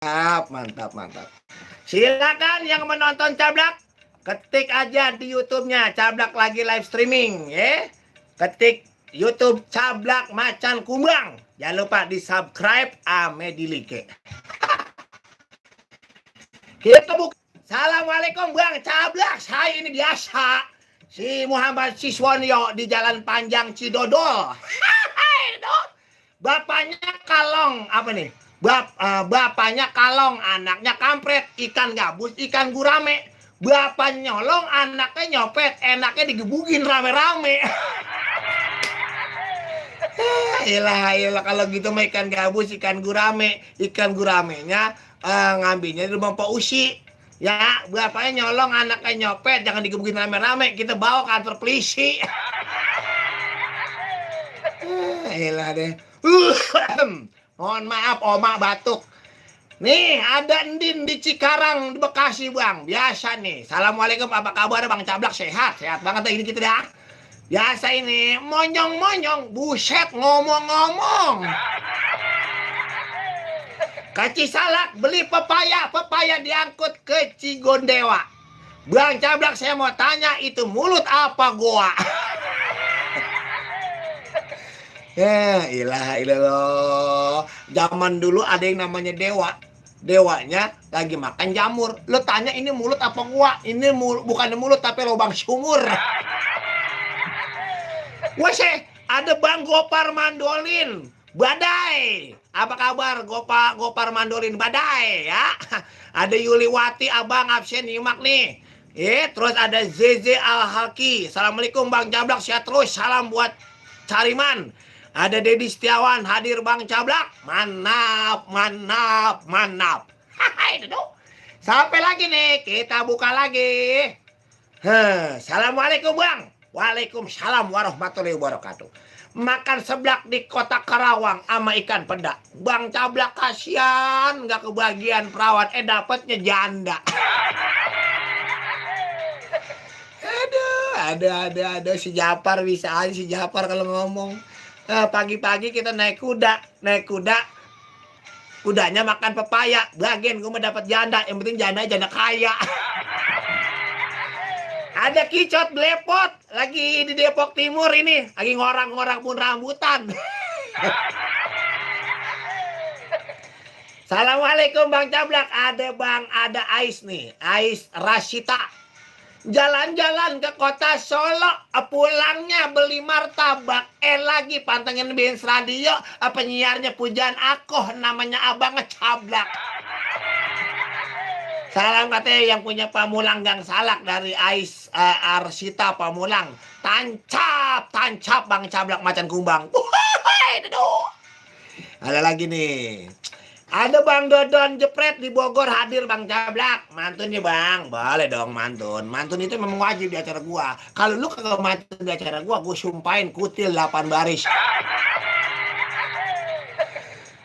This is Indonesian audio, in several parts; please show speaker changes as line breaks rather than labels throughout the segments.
Mantap, mantap. Silakan yang menonton Cablak, ketik aja di YouTube-nya Cablak lagi live streaming, ya. Ketik YouTube Cablak Macan Kumbang. Jangan lupa di-subscribe ame di like. Kita buka. Assalamualaikum Bang Cablak. Saya ini biasa si Muhammad Siswonyo di Jalan Panjang Cidodol. Bapaknya kalong apa nih? Bapaknya kalong, anaknya kampret, ikan gabus, ikan gurame. Bapak nyolong, anaknya nyopet, enaknya digebukin rame-rame. Ilah kalau gitu mah ikan gabus, ikan gurame. Ikan guramenya ngambilnya di rumah Pak Usi. Ya, bapaknya nyolong, anaknya nyopet, jangan digebukin rame-rame. Kita bawa ke kantor polisi. Ilah deh. Mohon maaf, Oma batuk. Nih, ada Ndin di Cikarang, di Bekasi, Bang. Biasa nih. Assalamualaikum, apa kabar, Bang Cablak? Sehat? Sehat banget ini kita dah. Biasa ini, monyong-monyong. Buset, ngomong-ngomong. Kaci Salak, beli pepaya. Pepaya diangkut ke Cigondewa. Bang Cablak, saya mau tanya, itu mulut apa goa? Ya, ilah. Zaman dulu ada yang namanya dewa. Dewanya lagi makan jamur. Lo tanya ini mulut apa gua? Ini bukan mulut tapi lubang sumur. Wase, ada Bang Gopar Mandolin. Badai. Apa kabar Gopar Mandolin Badai ya? Ada Yuliwati Abang absen nyimak nih. Terus ada ZZ Al-Haki. Assalamualaikum Bang Cablak, sehat terus. Salam buat Cariman. Ada Dedi Setiawan hadir Bang Cablak. Mantap. Sampai lagi nih, kita buka lagi. Assalamualaikum Bang. Waalaikumsalam warahmatullahi wabarakatuh. Makan seblak di kota Karawang sama ikan peda. Bang Cablak kasihan nggak kebagian perawan. Dapatnya janda. Ada si Japar bisa aja si Japar kalau ngomong. Pagi-pagi kita naik kuda, kudanya makan pepaya, bagian gue mau dapat janda, yang penting janda kaya. Ada Kicot Blepot lagi di Depok Timur ini, lagi ngorang-ngorang pun rambutan. Assalamualaikum Bang Cablak, ada Ais nih, Ais Rasita. Jalan-jalan ke kota Solo, pulangnya beli martabak. Lagi pantengin Bins Radio, penyiarnya pujaan aku, namanya Abang Cablak. Salam katanya yang punya Pamulang Gang Salak dari Ais Arsita Pamulang. Tancap Bang Cablak Macan Kumbang. Ada lagi nih. Ada Bang Dodon Jepret di Bogor hadir Bang Cablak. Mantun ya Bang. Boleh dong mantun. Mantun itu memang wajib di acara gua. Kalau lu kagak mantun di acara gua sumpahin kutil 8 baris.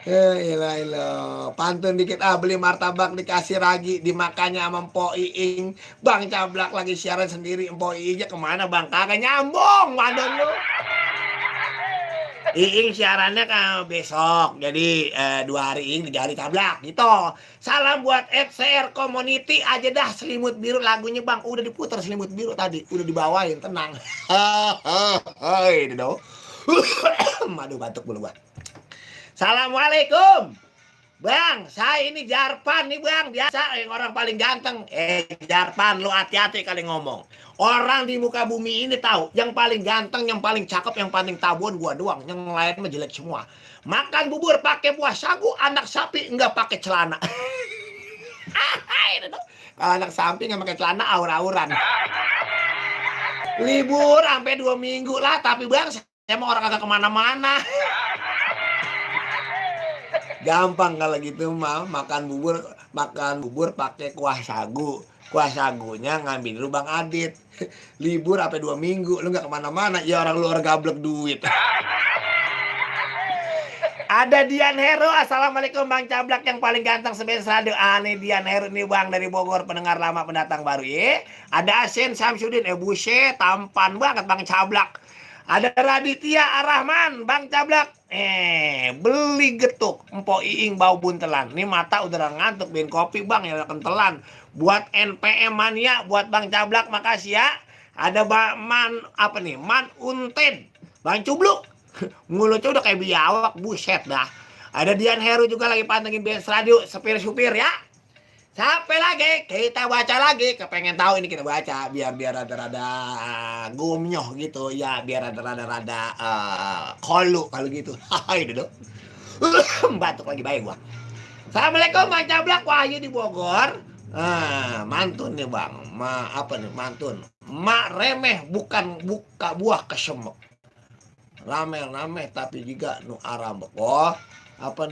Ilah. Pantun dikit beli martabak dikasih ragi dimakannya sama Mpok Iing. Bang Cablak lagi siaran sendiri, Mpok Iingnya kemana Bang? Kagak nyambung mandon lu. Iing siarannya kan besok, jadi 2 hari Iing 3 hari Cablak gitu. Salam buat FCR Community aja dah, selimut biru lagunya Bang. Udah diputar selimut biru tadi, udah dibawain, tenang. Aduh batuk bulu gua. Assalamualaikum Bang, saya ini Jarpan nih Bang, biasa yang orang paling ganteng. Jarpan, lu hati-hati kali ngomong. Orang di muka bumi ini tahu, yang paling ganteng, yang paling cakep, yang paling tabun gua doang. Yang lain mah jelek semua. Makan bubur pakai buah sagu, anak sapi nggak pakai celana. Kalau anak sapi nggak pakai celana, aur-auran. Libur sampai 2 minggu lah, tapi Bang, saya mau orang kagak kemana-mana. Gampang kalau gitu mah, makan bubur pakai kuah sagu. Kuah sagunya ngambil dulu Bang Adit. Libur sampai 2 minggu, lu nggak kemana-mana, ya orang lu orang gablek duit. Ada Dian Heru, assalamualaikum Bang Cablak yang paling ganteng sebesar radio. Nih Dian Heru nih Bang dari Bogor, pendengar lama pendatang baru ya. Ada Asen Samsudin, buset tampan banget Bang Cablak. Ada Raditya Arahman, Bang Cablak. Beli getuk, Empo Iing bau buntelan. Ini mata udah ngantuk, bikin kopi bang, ya kentelan. Buat NPM Mania, buat Bang Cablak, makasih ya. Ada Man Unted, Bang Cubluk. Mulutnya udah kayak biawak, buset dah. Ada Dian Heru juga lagi pantengin BS Radio, supir ya. Sampai lagi kita baca lagi, kepengen tahu ini kita baca biar rada-rada gomnyoh gitu ya, biar rada-rada kolu kalau gitu. Hai dulu. Batuk lagi baik gua. Assalamualaikum Bang Cablak, Wahyu di Bogor. Mantun nih Bang. Mantun. Mak remeh bukan buka buah kesemek. Rame-rame tapi juga nu arambek. Oh,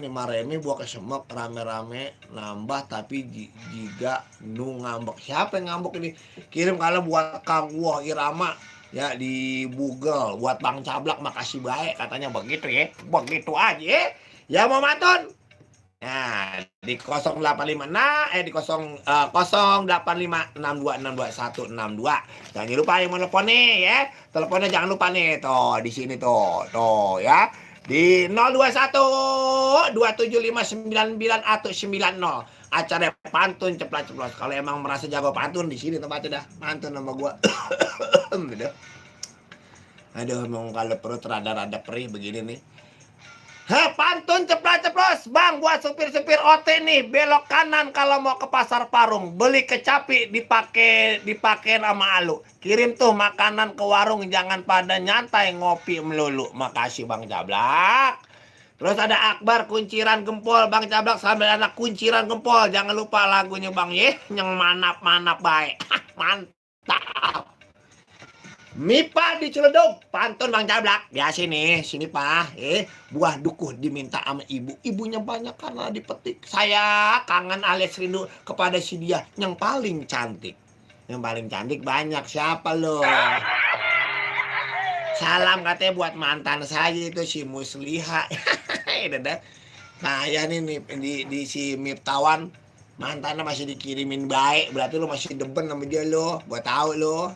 maremi buah kesemek rame-rame nambah tapi juga nu ngambek. Siapa yang ngambek ini? Kirim kalau buat Kang Wah Irama ya di Google. Buat Bang Cablak makasih baik katanya begitu ya. Begitu aja ya. Ya mau mantun. Nah, di 085 di 08562626162. Jangan lupa yang mau telepon nih ya. Teleponnya jangan lupa nih tuh di sini tuh ya. Di 021 atau 90. Acara pantun ceplos-ceplos. Kalau emang merasa jago pantun di sini tempatnya dah. Pantun sama gua. Aduh, emang kalau perut rada-rada perih begini nih. Pantun ceplos-ceplos Bang, buat supir-supir OT nih, belok kanan kalau mau ke pasar Parung, beli kecapi dipakai sama Alu. Kirim tuh makanan ke warung, jangan pada nyantai ngopi melulu. Makasih Bang Cablak. Terus ada Akbar kunciran gempol, Bang Cablak sambil anak kunciran gempol. Jangan lupa lagunya Bang ye, yang manap-manap baik. Mantap. Mipa di Ciledug, pantun Bang Cablak. Ya sini Pak. Buah dukuh diminta sama ibu. Ibunya banyak karena dipetik. Saya kangen alias rindu kepada si dia yang paling cantik. Yang paling cantik banyak, siapa lo? Salam katanya buat mantan saya itu si Musliha. Saya nih di si Miptawan mantannya masih dikirimin baik. Berarti lo masih demen sama dia lo. Gua tahu lo.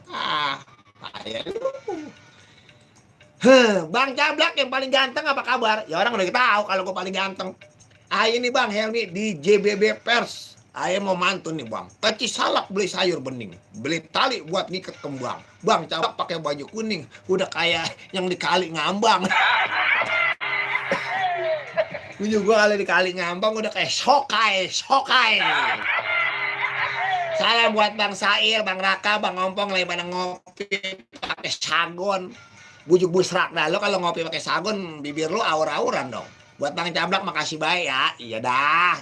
Bang Cablak yang paling ganteng apa kabar? Ya orang udah tahu kalau gue paling ganteng. Ini Bang Helmi di JBB Pers. Mau mantun nih Bang. Peci salak beli sayur bening. Beli tali buat ngikat kembang. Bang Cablak pakai baju kuning. Udah kayak yang di kali ngambang. Gue kalau di kali ngambang udah kayak sokai. Salam buat Bang Sair, Bang Raka, Bang Ngompong lagi pada ngopi pakai sagon. Bujuk busrak dah. Lo kalau ngopi pakai sagon, bibir lo aur-auran dong. Buat Bang Cablak makasih baik ya. Iya dah.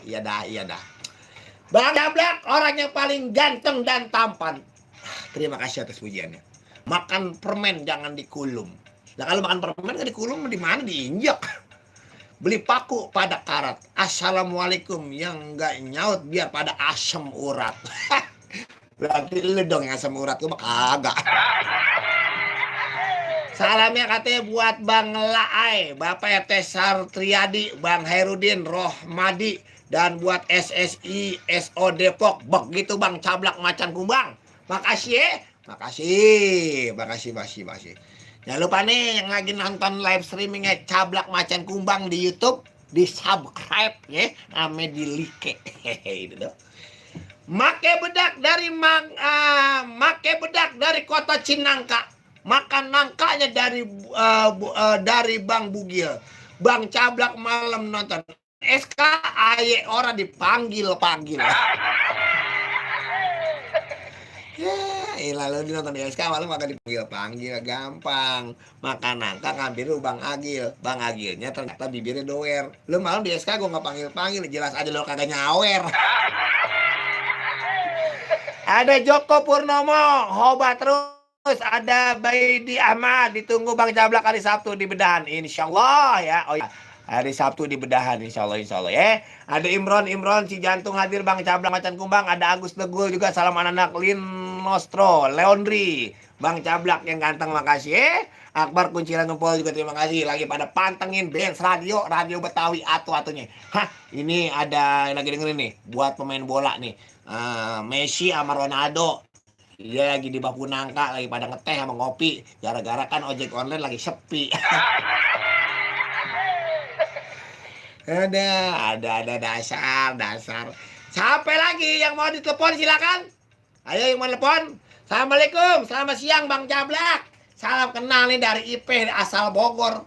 Bang Cablak orang yang paling ganteng dan tampan. Terima kasih atas pujiannya. Makan permen jangan dikulum. Nah kalau makan permen kan dikulum di mana? Diinjak. Beli paku pada karat. Assalamualaikum, yang nggak nyaut biar pada asam urat. Berarti lu dong yang asam urat, gue kagak. Salamnya katanya buat Bang Laai, Bapak RT Sartriadi, Bang Hairudin Rohmadi, dan buat SSI SO Depok. Begitu Bang Cablak Macan Kumbang. Makasih ya. Makasih. Jangan lupa nih yang lagi nonton live streamingnya Cablak Macan Kumbang di YouTube, di subscribe ya, ame di like. Itu dong. Make bedak dari kota Cinangka, makan nangkanya dari Bang Bugil. Bang Cablak malam nonton SK aye orang dipanggil. Ya, lalu nonton di SK malu maka dipanggil gampang. Makan nangka ngambil Bang Agil. Bang Agilnya ternyata bibirnya doer. Lu malam di SK gue nggak panggil, jelas aja lo kagak nyawer. Ada Joko Purnomo, hoba terus. Ada Baidi Ahmad, ditunggu Bang Cablak hari Sabtu di Bedahan, insyaallah ya. Oh ya. Hari Sabtu di Bedahan, insyaallah ya. Ada Imron si jantung hadir Bang Cablak Macan Kumbang. Ada Agus Tegul juga, salam anak-anak Lin Nostro, Leondri, Bang Cablak yang ganteng makasih ya. Akbar kunciran gempol juga terima kasih. Lagi pada pantengin BS Radio Betawi atu-atunya. Ini ada yang lagi dengerin nih buat pemain bola nih. Messi sama Ronaldo. Iya lagi di Bapu Nangka lagi pada ngeteh sama ngopi. Gara-gara kan ojek online lagi sepi. Ada dasar. Siapa lagi yang mau ditelepon silakan. Ayo yang mau telepon. Assalamualaikum, selamat siang Bang Jablak. Salam kenal nih dari IP asal Bogor.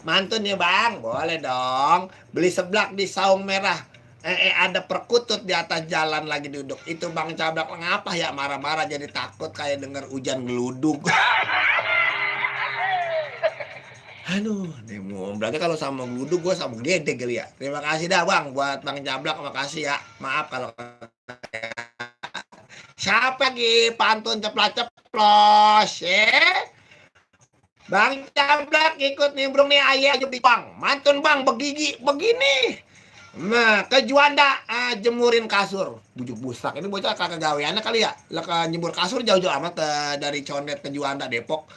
Mantun ya Bang, boleh dong. Beli seblak di Saung Merah. Ada perkutut di atas jalan lagi duduk. Itu Bang Jablak ngapa ya marah-marah jadi takut kayak denger hujan geluduk. Aduh, demo. Berarti kalau sama geluduk gue sama gede kali ya. Terima kasih dah Bang buat Bang Jablak, makasih ya. Maaf kalau siapa lagi pantun ceplas-ceplos, Bang Jablak ikut nimbrung nih ayah aja di Bang. Mantun Bang begigi begini. Nah, ke Juanda jemurin kasur. Bujuk busak. Ini bocah kagak gaweannya kali ya. Lah nyemur kasur jauh-jauh amat dari Condet ke Juanda Depok.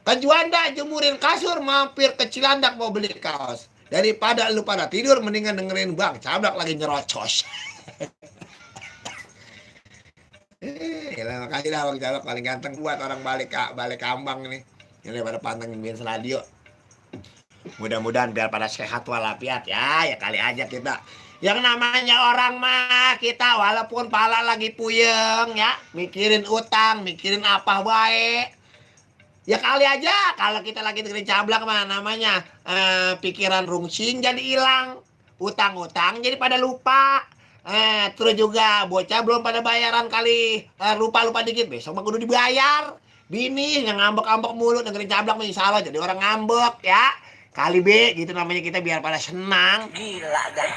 Ke Juanda jemurin kasur mampir ke Cilandak mau beli kaos. Daripada lu pada tidur mendingan dengerin Bang Jablak lagi nyerocos. Makasih dah Bang Jablak paling ganteng buat orang balik Kambang nih. Ini pada pantengin Biens Radio. Mudah-mudahan biar pada sehat walafiat ya kali aja kita. Yang namanya orang mah kita walaupun pala lagi puyeng ya, mikirin utang, mikirin apa baik. Ya kali aja kalau kita lagi dengerin Jablak mah namanya pikiran rungsing jadi hilang, utang-utang jadi pada lupa. Terus juga bocah belum pada bayaran kali, lupa-lupa dikit besok mah kudu dibayar. Bini yang ngambek-ngambek mulu dengerin Jablak mah insya Allah jadi orang ngambek ya. Kali B gitu namanya kita biar pada senang. Gila dah.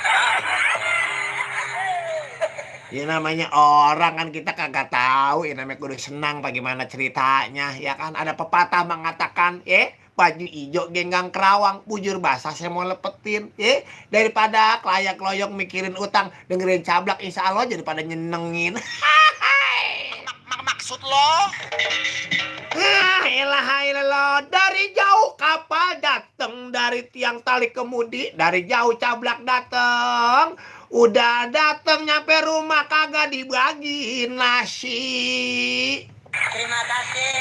Ya namanya orang kan kita kagak tahu ya namanya kudu senang bagaimana ceritanya ya kan. Ada pepatah mengatakan baju ijo genggang kerawang bujur basah saya mau lepetin daripada kelayak loyok mikirin utang dengerin Jablak insya Allah jadi pada nyenengin. Maksud lo? Ilah dari jauh kapal dateng dari tiang tali kemudi dari jauh Jablak dateng. Udah dateng nyampe rumah kagak dibagi nasi. Terima kasih.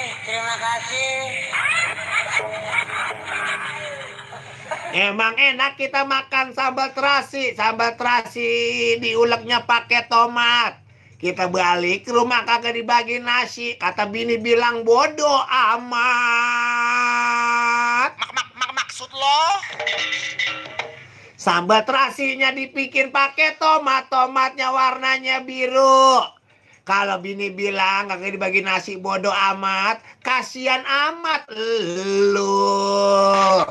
Emang enak kita makan sambal terasi diuleknya pakai tomat. Kita balik ke rumah kagak dibagi nasi. Kata bini bilang bodoh amat. Maksud lo? Sambal terasinya dibikin pakai tomatnya warnanya biru. Kalau bini bilang kagak dibagi nasi bodoh amat, kasihan amat lu.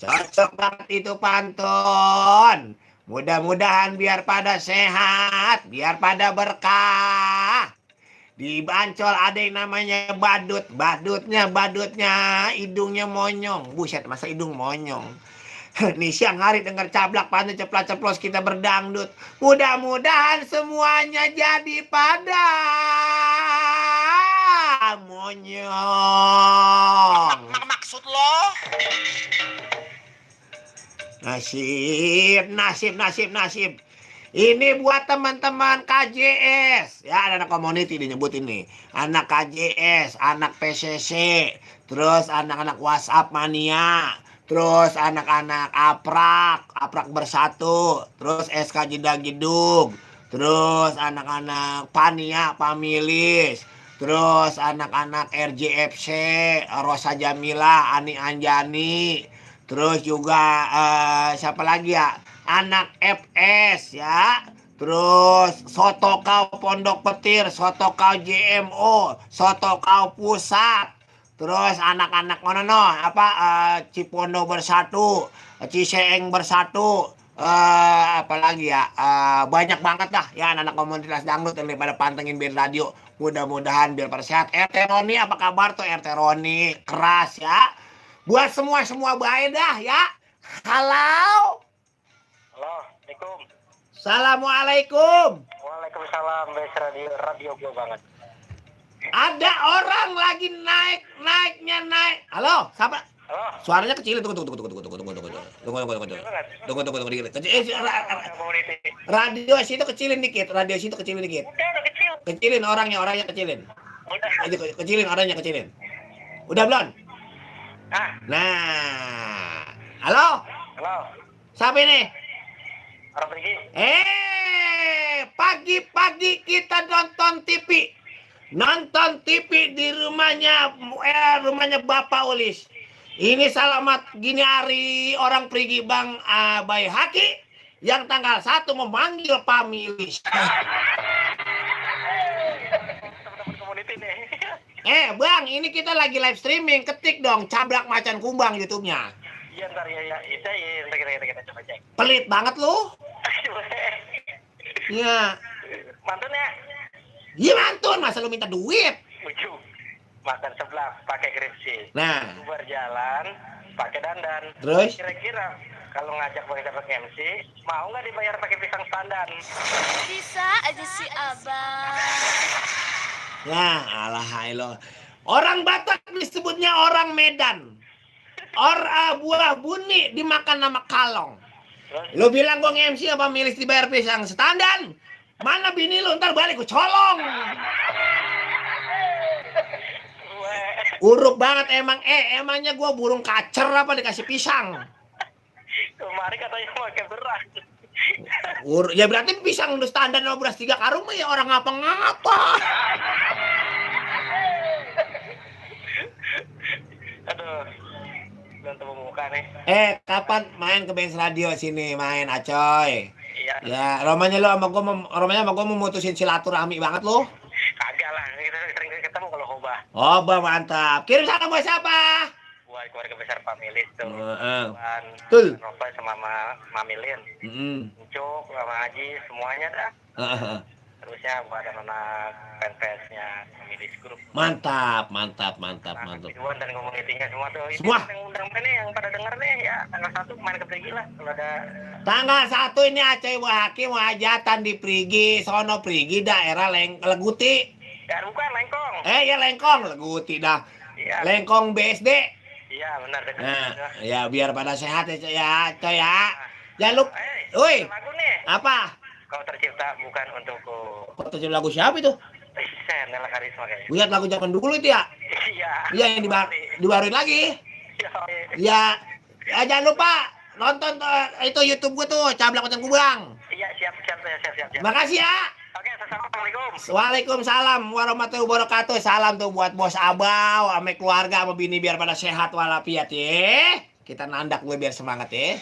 Cocok banget itu pantun. Mudah-mudahan biar pada sehat, biar pada berkah. Di Ancol ada yang namanya badut. Badutnya hidungnya monyong. Buset, masa hidung monyong. Nih siang hari dengar Jablak pantun ceplas-ceplos kita berdangdut. Mudah-mudahan semuanya jadi pada monyong. Maksud lo? Nasib. Ini buat teman-teman KJS. Ya, ada anak community disebut ini. Anak KJS, anak PCC, terus anak-anak WhatsApp mania, terus anak-anak Aprak Bersatu, terus SK Jeddah Gidung, terus anak-anak Pania, Pamilis, terus anak-anak RJFC, Rosa Jamila, Ani Anjani, terus juga siapa lagi ya? Anak FS ya. Terus soto kau Pondok Petir, soto kau JMO, soto kau Pusat. Terus anak-anak Cipondo Bersatu, Ciseeng Bersatu. Apalagi ya? Banyak banget dah ya anak-anak komunitas dangdut yang daripada pantengin Biens Radio. Mudah-mudahan biar pada sehat. RT Roni apa kabar tuh RT Roni? Keras ya. Buat semua baik dah ya. Halo.
Assalamualaikum.
Assalamualaikum.
Waalaikumsalam. Biens Radio gue banget.
Ada orang lagi naiknya. Halo, siapa?
Halo.
Suaranya kecil. Tunggu. Radio situ kecilin dikit.
Udah kecil.
Kecilin orangnya kecilin.
Udah.
Ayo, kecilin orangnya kecilin. Udah belum?
Ah,
Nah. Halo?
halo.
Siapa ini?
Orang pergi.
Pagi-pagi kita nonton TV. Nonton TV di rumahnya Bapak Ulis. Ini selamat gini hari orang pergi Bang Bay Haki yang tanggal 1 memanggil pamilis.
Teman-teman community nih.
Bang, ini kita lagi live streaming. Ketik dong, cabrak macan kumbang YouTube-nya.
Iya ntar ya. Itu ya kita coba cek.
Pelit banget lu. Iya.
Mantun ya.
Iya mantun, masa lu minta duit?
Lucu. Makan sebelah pakai kripsi.
Nah,
Berjalan pakai dandan.
terus?
Kira-kira kalau ngajak pakai MC, mau nggak dibayar pakai pisang standar?
Bisa aja si abang.
Ya, alah. Orang Batak disebutnya orang Medan. Buah buni dimakan nama kalong.
Terus,
Lu bilang gua nge-MC apa milih dibayar pisang standar? Mana bini lu ntar balik gua colong.
weh,
Uruk banget emang. Emangnya gua burung kacer apa dikasih pisang?
kemarin katanya pakai beras.
Ya berarti pisang udah standar sama beras 3 karung mah ya orang ngapa-ngapa.
Aduh, belum temu muka nih.
Kapan main ke Benz Radio sini main acoy?
Iya,
Ya, romanya lu sama gua mau mutusin silaturahmi banget lu.
kagak lah. Kita sering ketemu kalau hoba.
Oh, mantap. Kirim salam buat siapa?
Buat keluarga besar Pamilis tuh.
Heeh.
Buat
Betul.
Nova sama Mamilin. Ucuk sama Haji, semuanya dah.
Heeh.
Terusnya buat anak fanpage-nya Pamilis Group.
Mantap.
Iwan dan komunitinya semua tuh. Ini
Semua.
yang undang nih yang pada denger nih ya. Tanggal 1 main ke Prigi lah kalau ada.
Tanggal 1 ini Acoy Wahaki mau hajatan di Prigi, sono Prigi daerah Leguti.
Ya bukan Lengkong.
Ya Lengkong, Leguti dah.
Iya.
Lengkong BSD.
Iya benar dekat.
Nah, ya biar pada sehat ya Coy ya. Jangan lupa.
Eh,
Woi,
lagu nih.
apa?
Kau tercipta bukan untukku.
Kok terjadi lagu siapa itu?
Nela Karisma kayaknya.
Lihat lagu zaman dulu itu ya.
Iya.
Iya yang dibaruin lagi.
Iya.
Ya, jangan lupa nonton itu YouTube gue tuh, Cablak Macan Kubang.
Iya, siap.
Makasih ya.
Oke, assalamualaikum.
Waalaikumsalam warahmatullahi wabarakatuh. Salam tuh buat bos Abau, sama keluarga, sama bini biar pada sehat walafiat ya. Kita nandak gue biar semangat ya.